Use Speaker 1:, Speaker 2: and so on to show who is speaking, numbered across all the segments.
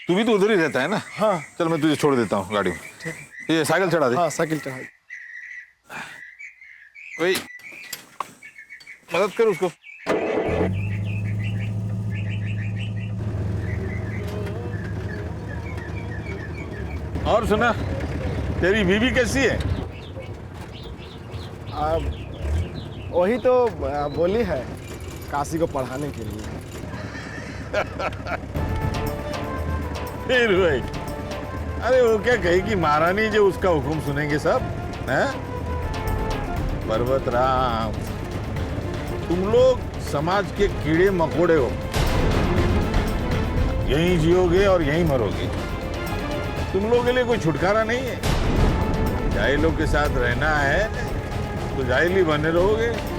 Speaker 1: तू भी तो उधर ही रहता है ना?
Speaker 2: हाँ।
Speaker 1: चल मैं तुझे छोड़ देता हूँ गाड़ी में। ये साइकिल चढ़ा दे।
Speaker 2: हाँ साइकिल चढ़ा।
Speaker 1: भाई मदद कर उसको। और सुना, तेरी बीवी कैसी है?
Speaker 2: वही तो बोली है काशी को पढ़ाने के लिए।
Speaker 1: फिर भाई, अरे वो क्या कहेगी महारानी जो उसका हुक्म सुनेंगे सब, हैं? पर्वतराम, तुम लोग समाज के कीड़े मकोड़े हो, यहीं जियोगे और यहीं मरोगे। तुम लोगों के लिए कोई छुटकारा नहीं है। जाहिलों के साथ रहना है तो जाहिल ही बने रहोगे।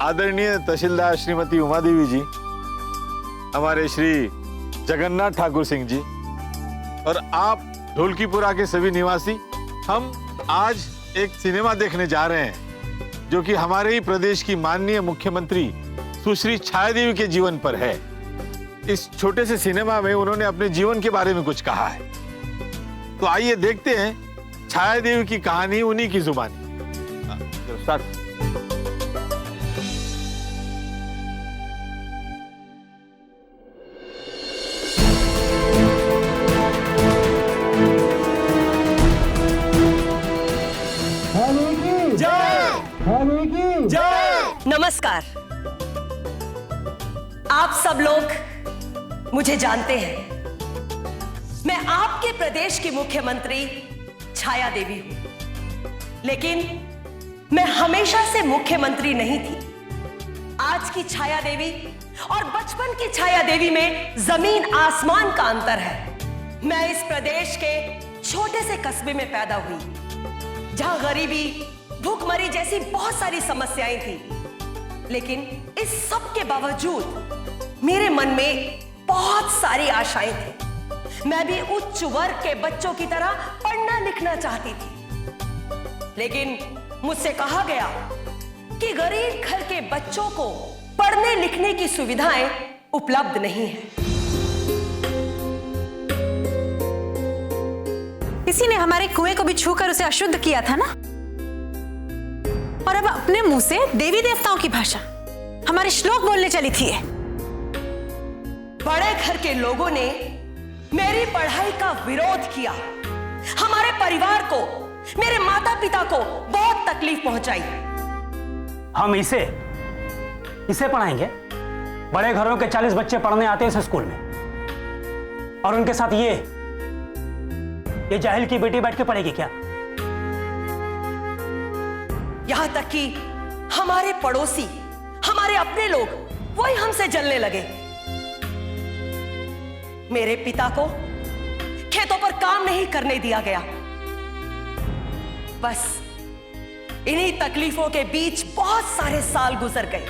Speaker 1: आदरणीय तहसीलदार श्रीमती उमा देवी जी, हमारे श्री जगन्नाथ ठाकुर सिंह जी और आप ढोलकीपुरा के सभी निवासी, हम आज एक सिनेमा देखने जा रहे हैं जो कि हमारे ही प्रदेश की माननीय मुख्यमंत्री सुश्री छाया देवी के जीवन पर है। इस छोटे से सिनेमा में उन्होंने अपने जीवन के बारे में कुछ कहा है, तो आइए देखते हैं छाया देवी की कहानी उन्हीं की जुबानी। स्टार्ट।
Speaker 3: नमस्कार। आप सब लोग मुझे जानते हैं। मैं आपके प्रदेश की मुख्यमंत्री छाया देवी हूं, लेकिन मैं हमेशा से मुख्यमंत्री नहीं थी। आज की छाया देवी और बचपन की छाया देवी में जमीन आसमान का अंतर है। मैं इस प्रदेश के छोटे से कस्बे में पैदा हुई, जहां गरीबी, भूखमरी जैसी बहुत सारी समस्याएं थी, लेकिन इस सब के बावजूद मेरे मन में बहुत सारी आशाएं थी। मैं भी उच्च वर्ग के बच्चों की तरह पढ़ना लिखना चाहती थी, लेकिन मुझसे कहा गया कि गरीब घर के बच्चों को पढ़ने लिखने की सुविधाएं उपलब्ध नहीं है।
Speaker 4: किसी ने हमारे कुएं को भी छूकर उसे अशुद्ध किया था ना, और अब अपने मुंह से देवी देवताओं की भाषा हमारे श्लोक बोलने चली थी।
Speaker 3: बड़े घर के लोगों ने मेरी पढ़ाई का विरोध किया, हमारे परिवार को, मेरे माता पिता को बहुत तकलीफ पहुंचाई।
Speaker 5: हम इसे पढ़ाएंगे? बड़े घरों के 40 बच्चे पढ़ने आते हैं इस स्कूल में, और उनके साथ ये जाहिल की बेटी बैठ के पढ़ेगी क्या?
Speaker 3: यहां तक कि हमारे पड़ोसी, हमारे अपने लोग, वही हमसे जलने लगे। मेरे पिता को खेतों पर काम नहीं करने दिया गया। बस इन्हीं तकलीफों के बीच बहुत सारे साल गुजर गए।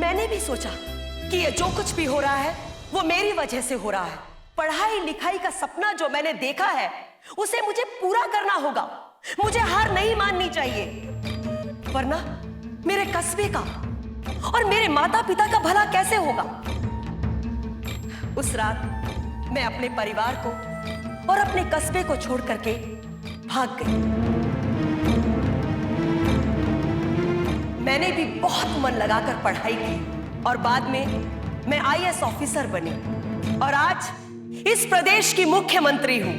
Speaker 3: मैंने भी सोचा कि ये जो कुछ भी हो रहा है वो मेरी वजह से हो रहा है। पढ़ाई लिखाई का सपना जो मैंने देखा है उसे मुझे पूरा करना होगा। मुझे हार नहीं माननी चाहिए, वरना मेरे कस्बे का और मेरे माता पिता का भला कैसे होगा। उस रात मैं अपने परिवार को और अपने कस्बे को छोड़ करके भाग गई। मैंने भी बहुत मन लगाकर पढ़ाई की और बाद में मैं आईएएस ऑफिसर बनी और आज इस प्रदेश की मुख्यमंत्री हूं।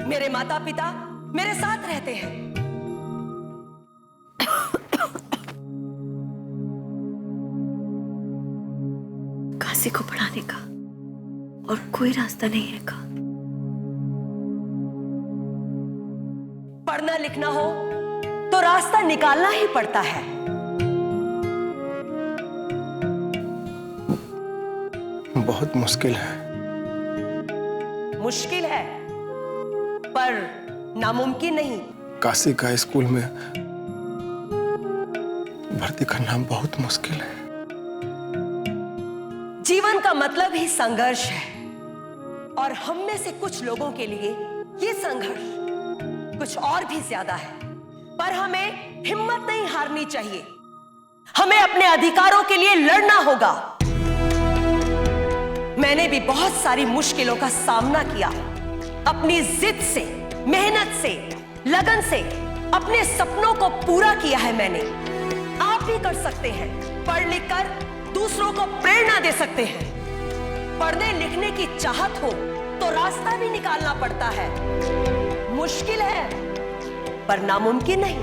Speaker 3: मेरे माता पिता मेरे साथ रहते हैं।
Speaker 4: काशी को पढ़ाने का और कोई रास्ता नहीं है का?
Speaker 3: पढ़ना लिखना हो तो रास्ता निकालना ही पड़ता है।
Speaker 2: बहुत मुश्किल है।
Speaker 3: मुश्किल है पर नामुमकिन नहीं।
Speaker 2: काशी का स्कूल में भर्ती करना बहुत मुश्किल है।
Speaker 3: जीवन का मतलब ही संघर्ष है और हम में से कुछ लोगों के लिए ये संघर्ष कुछ और भी ज्यादा है। पर हमें हिम्मत नहीं हारनी चाहिए। हमें अपने अधिकारों के लिए लड़ना होगा। मैंने भी बहुत सारी मुश्किलों का सामना किया। अपनी जिद से, मेहनत से, लगन से अपने सपनों को पूरा किया है मैंने। आप भी कर सकते हैं। पढ़ लिख कर दूसरों को प्रेरणा दे सकते हैं। पढ़ने लिखने की चाहत हो तो रास्ता भी निकालना पड़ता है। मुश्किल है पर नामुमकिन नहीं।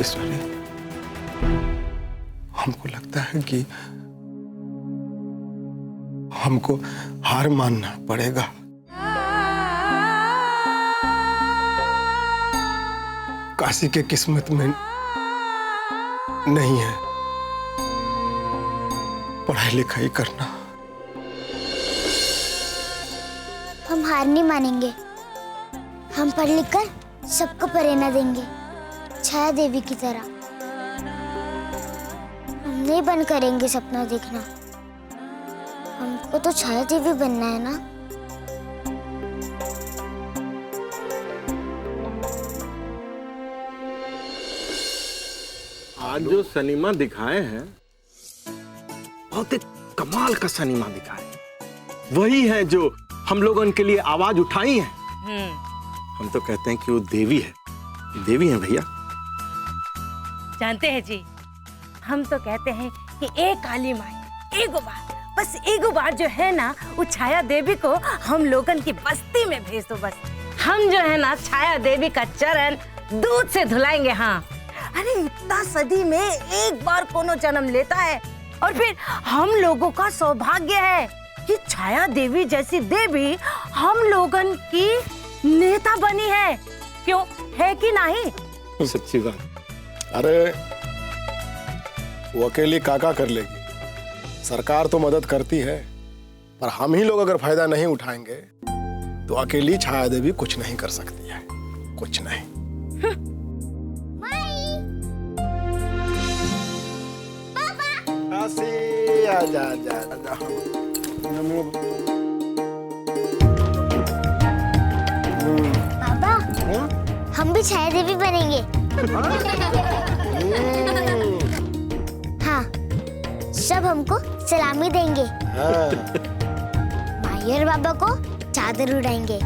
Speaker 2: ईश्वरी, हमको लगता है कि हमको हार मानना पड़ेगा। काशी के किस्मत में नहीं है पढ़ाई लिखाई करना।
Speaker 6: हम हार नहीं मानेंगे। हम पढ़ लिख कर सबको प्रेरणा देंगे, छाया देवी की तरह। हम नहीं बंद करेंगे सपना देखना। हमको तो छाया देवी बनना है ना।
Speaker 7: आज जो सिनेमा दिखाए हैं बहुत एक कमाल का सिनेमा दिखाए हैं। वही है जो हम लोगों के लिए आवाज उठाई है। हम तो कहते हैं कि वो देवी है। देवी है भैया।
Speaker 8: जानते हैं जी, हम तो कहते हैं कि एक काली माई एगो बार, बस एगो बार जो है ना वो छाया देवी को हम लोगन की बस्ती में भेज दो। बस हम जो है ना छाया देवी का चरण दूध से धुलाएंगे। हाँ, अरे इतना सदी में एक बार कोनो जन्म लेता है और फिर हम लोगों का सौभाग्य है कि छाया देवी जैसी देवी हम लोगन की नेता बनी है। क्यों, है कि नहीं?
Speaker 7: सच्ची बात।
Speaker 2: अरे वो अकेली काका कर लेगी। सरकार तो मदद करती है, पर हम ही लोग अगर फायदा नहीं उठाएंगे तो अकेली छाया देवी कुछ नहीं कर सकती है। कुछ नहीं। काशी, आजा आजा आजा।
Speaker 6: पापा, हम भी छाया देवी बनेंगे। हाँ, सब हमको सलामी देंगे। माई और बाबा को चादर उड़ाएंगे।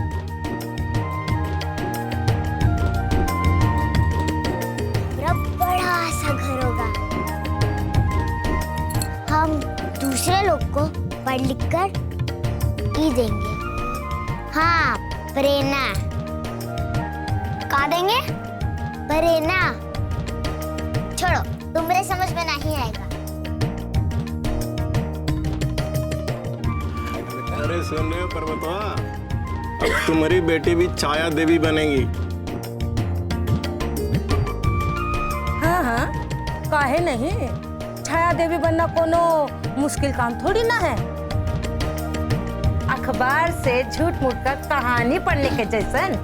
Speaker 6: मेरा बड़ा सा घर होगा। हम दूसरे लोग को पढ़ लिख कर ही देंगे। हाँ, प्रेरणा। कहा देंगे? प्रेरणा। छोड़ो, तुम्हारे समझ में नहीं आएगा।
Speaker 7: अरे सुन रहे हो पर्वतवा, अब तुम्हारी बेटी भी छाया देवी बनेगी।
Speaker 8: हाँ हाँ, काहे नहीं। छाया देवी बनना कोनो मुश्किल काम थोड़ी ना है। अखबार से झूठ मूठ कर कहानी पढ़ने के जैसन।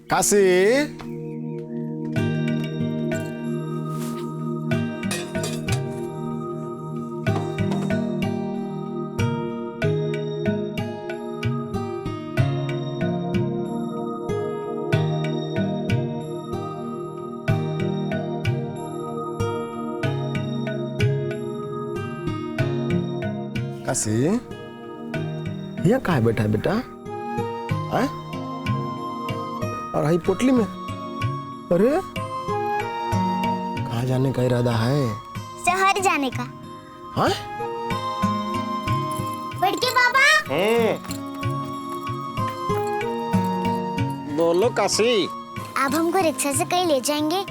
Speaker 2: काशी, काशी, यहाँ कहाँ बैठा है बेटा? आए? और हाई पोटली में? अरे कहाँ जाने का इरादा है?
Speaker 6: शहर जाने का।
Speaker 2: हाँ?
Speaker 6: बड़के बाबा।
Speaker 7: बोलो काशी।
Speaker 6: आप हमको रिक्शा से कहीं ले जाएंगे?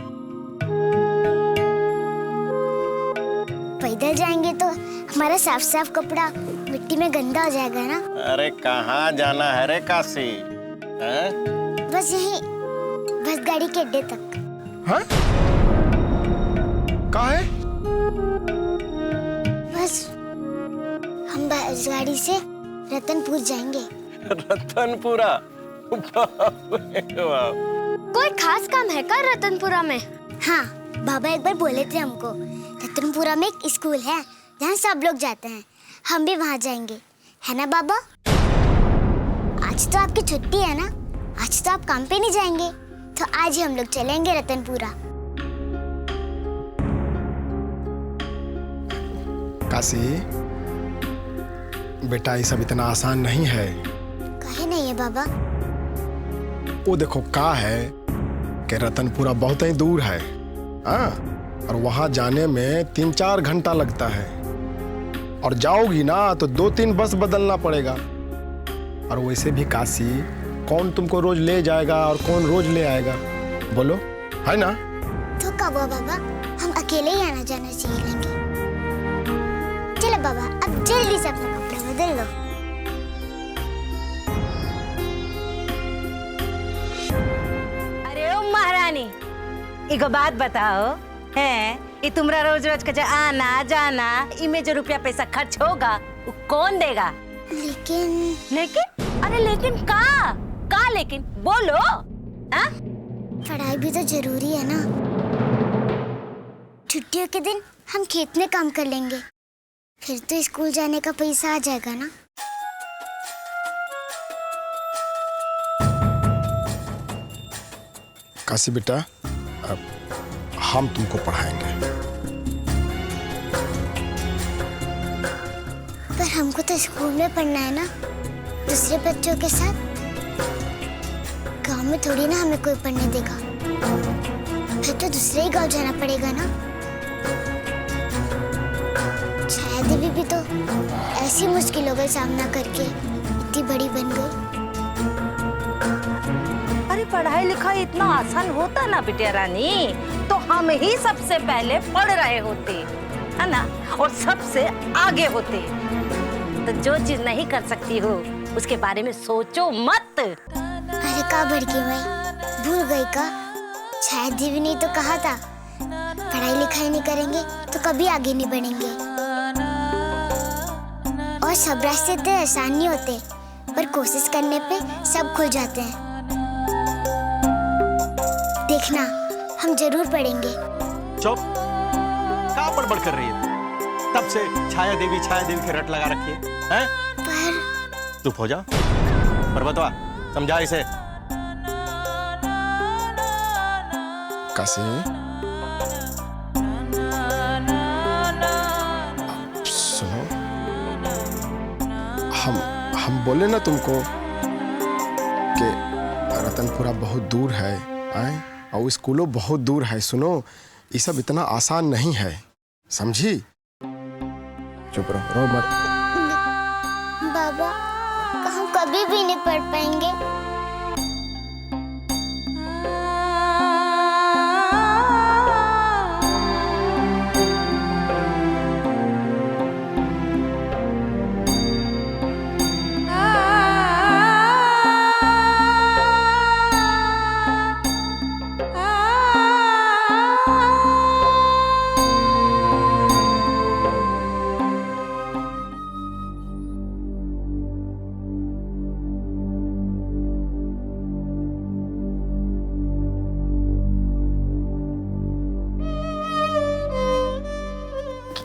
Speaker 6: पैदल जाएंगे तो हमारा साफ साफ कपड़ा मिट्टी में गंदा हो जाएगा ना।
Speaker 7: अरे कहाँ जाना है रे काशी? हैं?
Speaker 6: बस यही बस गाड़ी के अड्डे तक।
Speaker 2: हाँ? कहाँ है?
Speaker 6: बस हम बस गाड़ी से रतनपुर जाएंगे।
Speaker 7: रतनपुरा? बाप रे बाप।
Speaker 6: कोई खास काम है क्या रतनपुरा में? हाँ, बाबा एक बार बोले थे हमको रतनपुरा में एक स्कूल है जहाँ सब लोग जाते हैं, हम भी वहाँ जाएंगे, है ना बाबा? आज तो आपकी छुट्टी है ना, आज तो आप काम पे नहीं जाएंगे, तो आज ही हम लोग चलेंगे रतनपुरा।
Speaker 2: काशी बेटा, ये सब इतना आसान नहीं है।
Speaker 6: कहे नहीं है बाबा?
Speaker 2: वो देखो का है कि रतनपुरा बहुत ही दूर है, हाँ, और वहां जाने में 3-4 घंटा लगता है, और जाओगी ना तो 2-3 बस बदलना पड़ेगा। और वैसे भी काशी कौन तुमको रोज ले जाएगा और कौन रोज ले आएगा, बोलो, है ना?
Speaker 6: तो कब हुआ बाबा, हम अकेले ही आना जाना सीख लेंगे। चलो बाबा, अब जल्दी से अपना कपड़ा बदल लो।
Speaker 8: अरे ओ महारानी, एगो बात बताओ, हैं ये तुम्हारा रोज रोज का आना जाना, इमें जो रुपया पैसा खर्च होगा वो कौन देगा? लेकिन अरे लेकिन का लेकिन बोलो। हाँ?
Speaker 6: पढ़ाई भी तो जरूरी है ना। छुट्टियों के दिन हम खेत में काम कर लेंगे, फिर तो स्कूल जाने का पैसा आ जाएगा ना।
Speaker 2: काशी बेटा, अब हम तुमको पढ़ाएंगे।
Speaker 6: पर हमको तो स्कूल में पढ़ना है ना, दूसरे बच्चों के साथ। गांव में थोड़ी ना हमें कोई पढ़ने देगा, फिर तो दूसरे ही गांव जाना पड़ेगा ना। छाया देवी भी तो ऐसी मुश्किलों का सामना करके इतनी बड़ी बन गई।
Speaker 8: अरे पढ़ाई लिखाई इतना आसान होता ना बिटिया रानी, तो हम ही सबसे पहले पढ़ रहे होते, है ना, और सबसे आगे होते। तो जो चीज नहीं कर सकती हो उसके बारे में सोचो मत।
Speaker 6: अरे का बड़की मैं भूल गई का? छाया देवी ने तो कहा था पढ़ाई लिखाई नहीं करेंगे तो कभी आगे नहीं बढ़ेंगे। और सब रास्ते तो आसान नहीं होते, पर कोशिश करने पे सब खुल जाते हैं। देखना, हम जरूर पढ़ेंगे।
Speaker 7: चुप, क्या बड़बड़ कर रही है? तब से छाया देवी के रट लगा रखी है, हैं?
Speaker 6: पर
Speaker 7: चुप हो जा, पर बतवा, समझा इसे।
Speaker 2: काशी, सुनो, हम बोले ना तुमको कि रतनपुरा बहुत दूर है, आए, और स्कूलों बहुत दूर है। सुनो, ये सब इतना आसान नहीं है, समझी? चुप रहो, रो मत।
Speaker 6: बाबा, हम कभी भी नहीं पढ़ पाएंगे।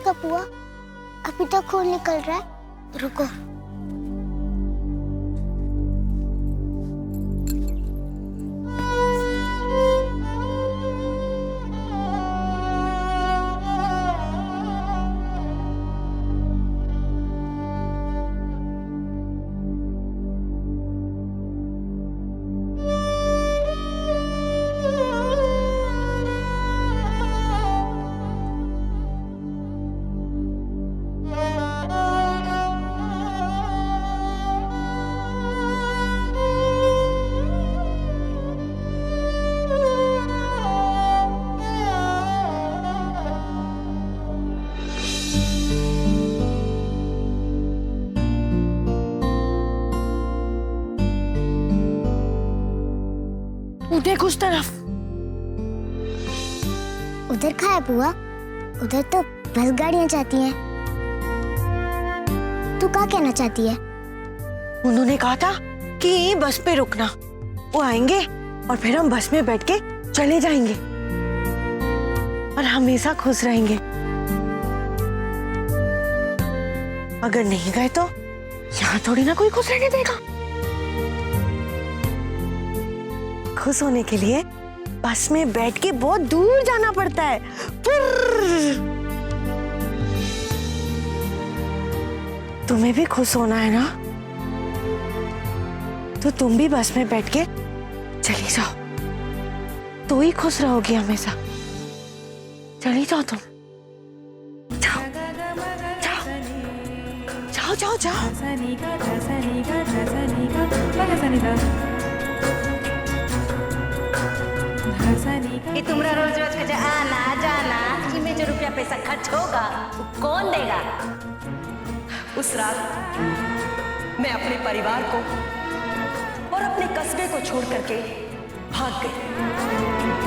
Speaker 6: कब हुआ? अभी तक खून निकल रहा है। रुको।
Speaker 9: देख उस तरफ।
Speaker 6: उधर कहाँ है बुआ? उधर तो बस गाड़ियां जाती हैं। तू क्या कहना चाहती है?
Speaker 9: उन्होंने कहा था कि बस पे रुकना, वो आएंगे और फिर हम बस में बैठ के चले जाएंगे और हमेशा खुश रहेंगे। अगर नहीं गए तो यहाँ थोड़ी ना कोई खुश रहने देगा। खुश होने के लिए बस में बैठ के बहुत दूर जाना पड़ता है। तुम्हें भी खुश होना है ना, तो तुम भी बस में बैठ के चली जाओ, तो ही खुश रहोगी हमेशा। चली जाओ तुम, जाओ जाओ जाओ जाओ जाओ।
Speaker 3: ये तुम्हारा रोज रोज का जो आना जाना, इनमें जो रुपया पैसा खर्च होगा वो कौन देगा? उस रात मैं अपने परिवार को और अपने कस्बे को छोड़ करके भाग गई।